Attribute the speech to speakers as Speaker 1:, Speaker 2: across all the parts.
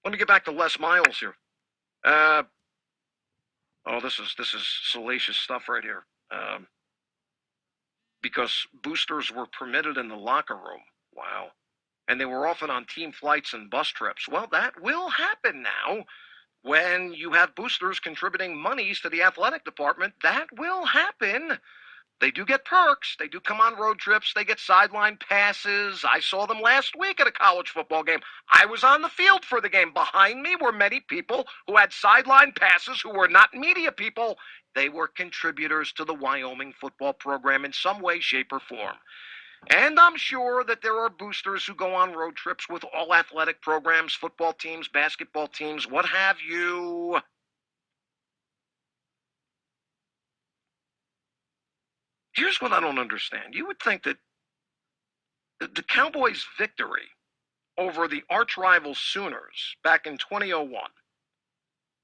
Speaker 1: Let me get back to Les Miles here. Uh, oh, this is salacious stuff right here. Because boosters were permitted in the locker room. Wow. And they were often on team flights and bus trips. Well, that will happen now when you have boosters contributing monies to the athletic department. That will happen. They do get perks. They do come on road trips. They get sideline passes. I saw them last week at a college football game. I was on the field for the game. Behind me were many people who had sideline passes who were not media people. They were contributors to the Wyoming football program in some way, shape, or form. And I'm sure that there are boosters who go on road trips with all athletic programs, football teams, basketball teams, what have you. Here's what I don't understand. You would think that the Cowboys' victory over the arch-rival Sooners back in 2001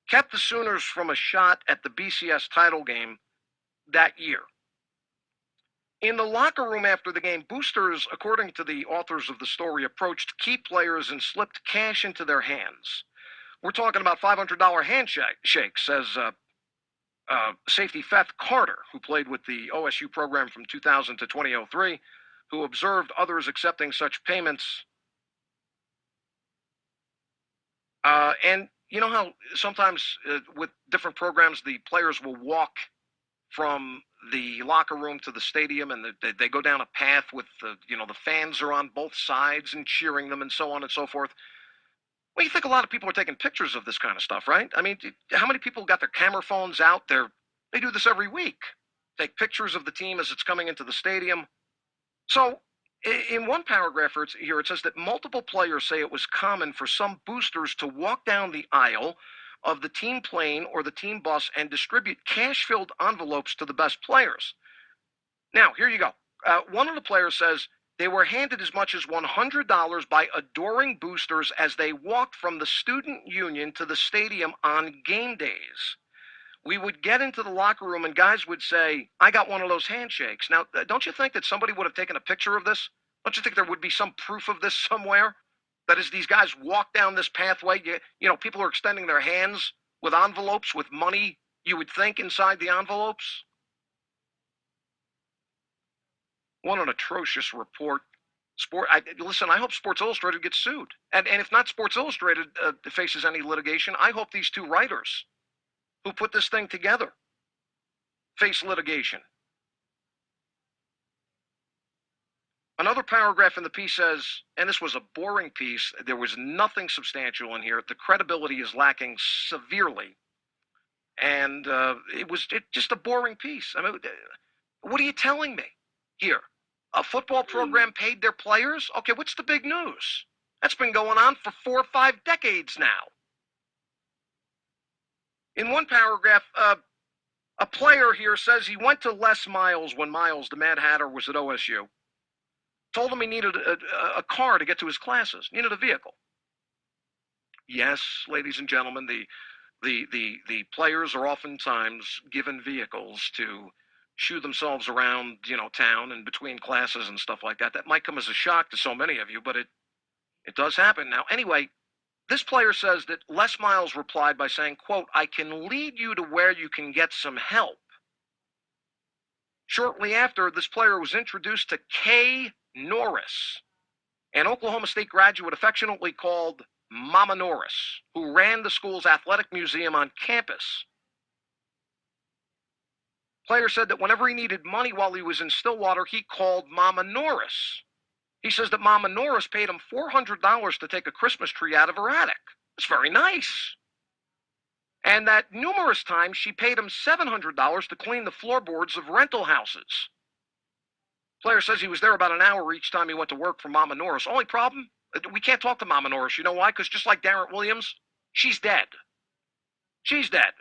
Speaker 1: kept the Sooners from a shot at the BCS title game that year. In the locker room after the game, boosters, according to the authors of the story, approached key players and slipped cash into their hands. We're talking about $500 handshakes, says safety Feth Carter, who played with the OSU program from 2000 to 2003, who observed others accepting such payments. And you know how sometimes with different programs, the players will walk from the locker room to the stadium, and they go down a path with the fans are on both sides and cheering them and so on and so forth. Well, you think a lot of people are taking pictures of this kind of stuff, right? I mean, how many people got their camera phones out? They do this every week. Take pictures of the team as it's coming into the stadium. So in one paragraph here, it says that multiple players say it was common for some boosters to walk down the aisle of the team plane or the team bus and distribute cash-filled envelopes to the best players. Now, here you go. One of the players says they were handed as much as $100 by adoring boosters as they walked from the student union to the stadium on game days. We would get into the locker room and guys would say, I got one of those handshakes. Now, don't you think that somebody would have taken a picture of this? Don't you think there would be some proof of this somewhere? That as these guys walk down this pathway, people are extending their hands with envelopes with money, you would think, inside the envelopes. What an atrocious report. Listen, I hope Sports Illustrated gets sued. And if not Sports Illustrated faces any litigation, I hope these two writers who put this thing together face litigation. Another paragraph in the piece says, and this was a boring piece, there was nothing substantial in here. The credibility is lacking severely. And it was just a boring piece. I mean, what are you telling me here? A football program paid their players? Okay, what's the big news? That's been going on for 4 or 5 decades now. In one paragraph, a player here says he went to Les Miles when Miles, the Mad Hatter, was at OSU. Told him he needed a car to get to his classes, needed a vehicle. Yes, ladies and gentlemen, the players are oftentimes given vehicles to shoo themselves around, town and between classes and stuff like that. That might come as a shock to so many of you, but it does happen. Now, anyway, this player says that Les Miles replied by saying, quote, I can lead you to where you can get some help. Shortly after, this player was introduced to Kay Norris, an Oklahoma State graduate affectionately called Mama Norris, who ran the school's athletic museum on campus. Player said that whenever he needed money while he was in Stillwater, he called Mama Norris. He says that Mama Norris paid him $400 to take a Christmas tree out of her attic. It's very nice. And that numerous times she paid him $700 to clean the floorboards of rental houses. Player says he was there about an hour each time he went to work for Mama Norris. Only problem, we can't talk to Mama Norris. You know why? Because just like Darren Williams, she's dead. She's dead.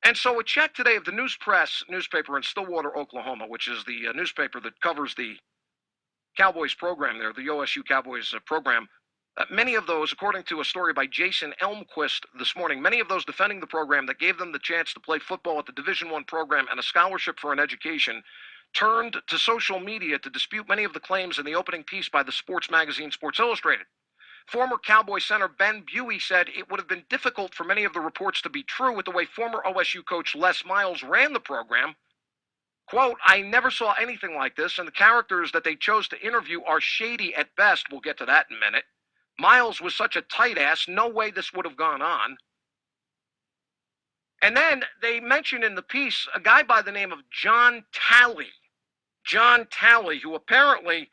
Speaker 1: And so a check today of the News Press newspaper in Stillwater, Oklahoma, which is the newspaper that covers the Cowboys program there, the OSU Cowboys program. Many of those, according to a story by Jason Elmquist this morning, many of those defending the program that gave them the chance to play football at the Division I program and a scholarship for an education, turned to social media to dispute many of the claims in the opening piece by the sports magazine Sports Illustrated. Former Cowboy center Ben Buey said it would have been difficult for many of the reports to be true with the way former OSU coach Les Miles ran the program. Quote, I never saw anything like this, and the characters that they chose to interview are shady at best. We'll get to that in a minute. Miles was such a tight ass, no way this would have gone on. And then they mentioned in the piece a guy by the name of John Talley. John Talley, who apparently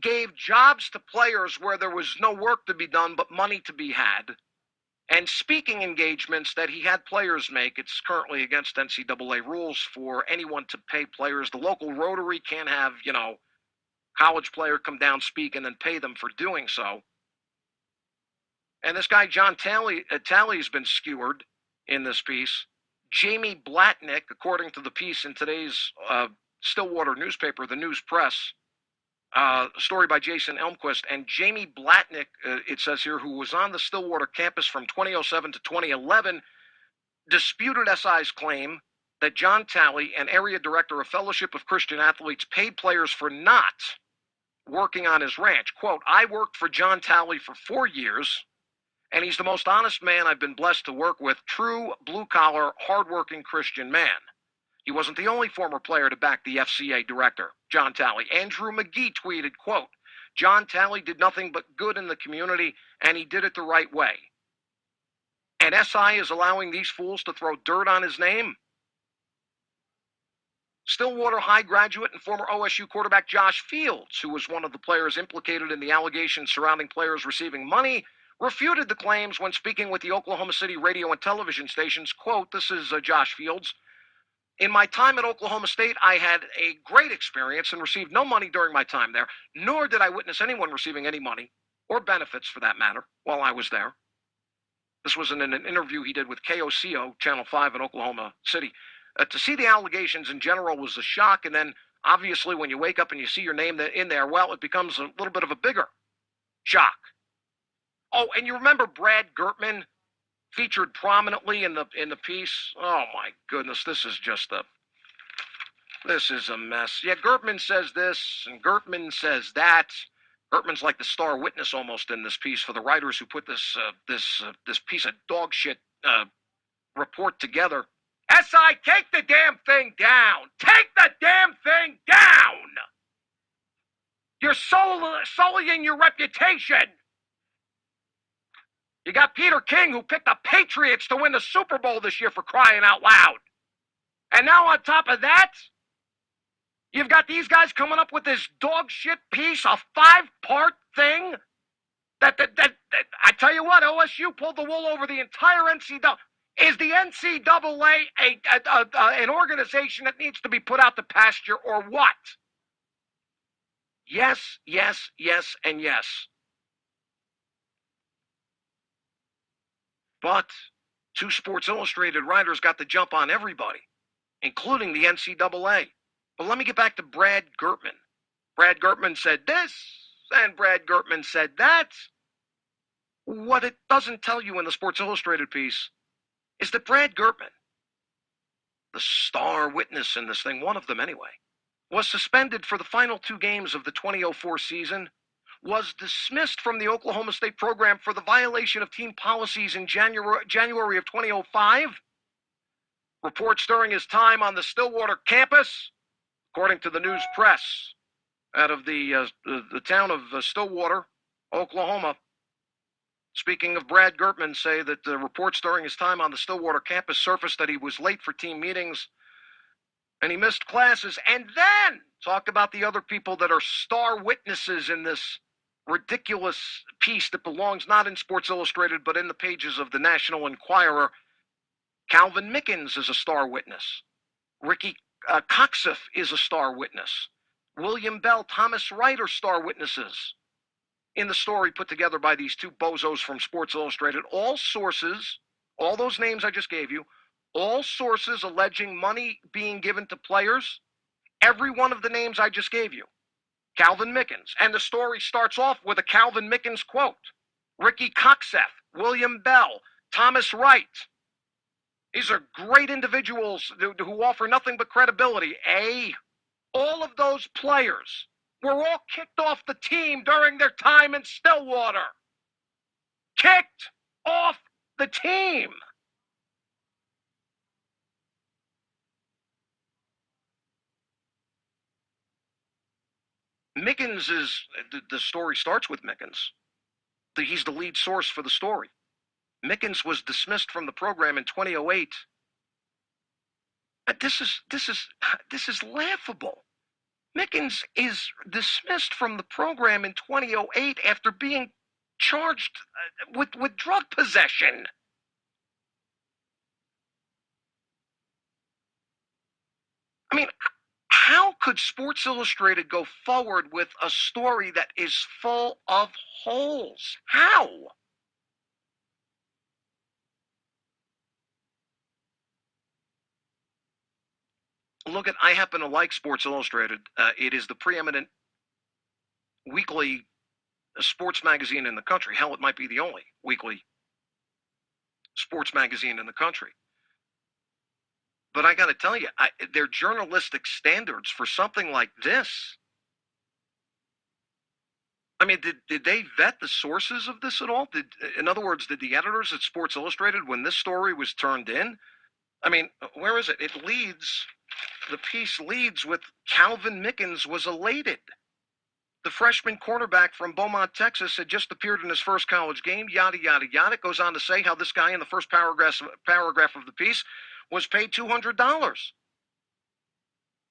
Speaker 1: gave jobs to players where there was no work to be done but money to be had, and speaking engagements that he had players make. It's currently against NCAA rules for anyone to pay players. The local Rotary can't have, college player come down, speak, and then pay them for doing so. And this guy, John Talley's been skewered in this piece. Jamie Blatnick, according to the piece in today's Stillwater newspaper, the News Press, story by Jason Elmquist, and Jamie Blatnick, it says here, who was on the Stillwater campus from 2007 to 2011, disputed SI's claim that John Talley, an area director of Fellowship of Christian Athletes, paid players for not working on his ranch. Quote, I worked for John Talley for 4 years, and he's the most honest man I've been blessed to work with, true blue-collar, hardworking Christian man. He wasn't the only former player to back the FCA director, John Talley. Andrew McGee tweeted, quote, John Talley did nothing but good in the community, and he did it the right way. And SI is allowing these fools to throw dirt on his name? Stillwater High graduate and former OSU quarterback Josh Fields, who was one of the players implicated in the allegations surrounding players receiving money, refuted the claims when speaking with the Oklahoma City radio and television stations. Quote, this is Josh Fields. In my time at Oklahoma State, I had a great experience and received no money during my time there, nor did I witness anyone receiving any money, or benefits for that matter, while I was there. This was in an interview he did with KOCO, Channel 5 in Oklahoma City. To see the allegations in general was a shock, and then obviously when you wake up and you see your name in there, well, it becomes a little bit of a bigger shock. Oh, and you remember Brad Gertman, featured prominently in the piece. Oh my goodness, this is a mess. Yeah, Gertman says this and Gertman says that. Gertman's like the star witness almost in this piece for the writers who put this piece of dog shit report together. SI, take the damn thing down. Take the damn thing down. You're sullying your reputation. You got Peter King, who picked the Patriots to win the Super Bowl this year, for crying out loud. And now on top of that, you've got these guys coming up with this dog shit piece, a 5-part thing. That I tell you what, OSU pulled the wool over the entire NCAA. Is the NCAA an organization that needs to be put out to pasture, or what? Yes, yes, yes, and yes. But 2 Sports Illustrated writers got the jump on everybody, including the NCAA. But let me get back to Brad Gertman. Brad Gertman said this, and Brad Gertman said that. What it doesn't tell you in the Sports Illustrated piece is that Brad Gertman, the star witness in this thing, one of them anyway, was suspended for the final 2 games of the 2004 season, was dismissed from the Oklahoma State program for the violation of team policies in January of 2005. Reports during his time on the Stillwater campus, according to the News Press, out of the town of Stillwater, Oklahoma. Speaking of Brad Gertman, say that the reports during his time on the Stillwater campus surfaced that he was late for team meetings and he missed classes. And then talk about the other people that are star witnesses in this ridiculous piece that belongs not in Sports Illustrated but in the pages of the National Enquirer. Calvin Mickens is a star witness. Ricky Coxiff is a star witness. William Bell, Thomas Wright are star witnesses in the story put together by these 2 bozos from Sports Illustrated. All sources, all those names I just gave you, all sources alleging money being given to players, every one of the names I just gave you. Calvin Mickens. And the story starts off with a Calvin Mickens quote. Ricky Coxiff, William Bell, Thomas Wright. These are great individuals who offer nothing but credibility. All of those players were all kicked off the team during their time in Stillwater. Kicked off the team. Mickens is, the story starts with Mickens. He's the lead source for the story. Mickens was dismissed from the program in 2008. This is laughable. Mickens is dismissed from the program in 2008 after being charged with drug possession. I mean, how could Sports Illustrated go forward with a story that is full of holes? How? Look, I happen to like Sports Illustrated. It is the preeminent weekly sports magazine in the country. Hell, it might be the only weekly sports magazine in the country. But I got to tell you, their journalistic standards for something like this. I mean, did they vet the sources of this at all? In other words, did the editors at Sports Illustrated, when this story was turned in, I mean, where is it? The piece leads with Calvin Mickens was elated. The freshman cornerback from Beaumont, Texas, had just appeared in his first college game, yada, yada, yada. It goes on to say how this guy in the first paragraph of the piece was paid $200.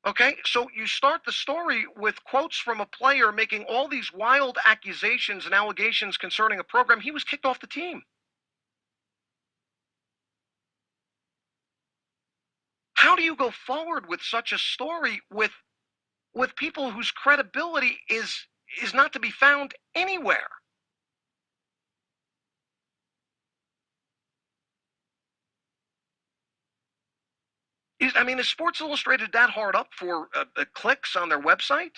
Speaker 1: Okay, so you start the story with quotes from a player making all these wild accusations and allegations concerning a program. He was kicked off the team. How do you go forward with such a story with people whose credibility is not to be found anywhere? Is Sports Illustrated that hard up for clicks on their website?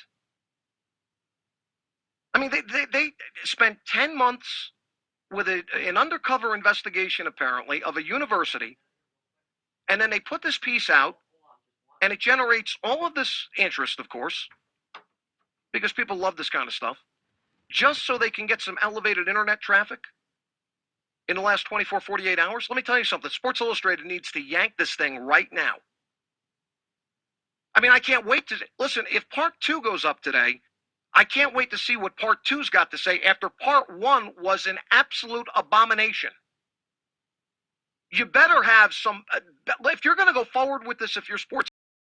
Speaker 1: I mean, they spent 10 months with an undercover investigation, apparently, of a university, and then they put this piece out, and it generates all of this interest, of course, because people love this kind of stuff, just so they can get some elevated internet traffic in the last 24, 48 hours. Let me tell you something. Sports Illustrated needs to yank this thing right now. I mean, I can't wait to listen. If part 2 goes up today, I can't wait to see what part 2's got to say after part 1 was an absolute abomination. You better have some, if you're going to go forward with this, if you're Sports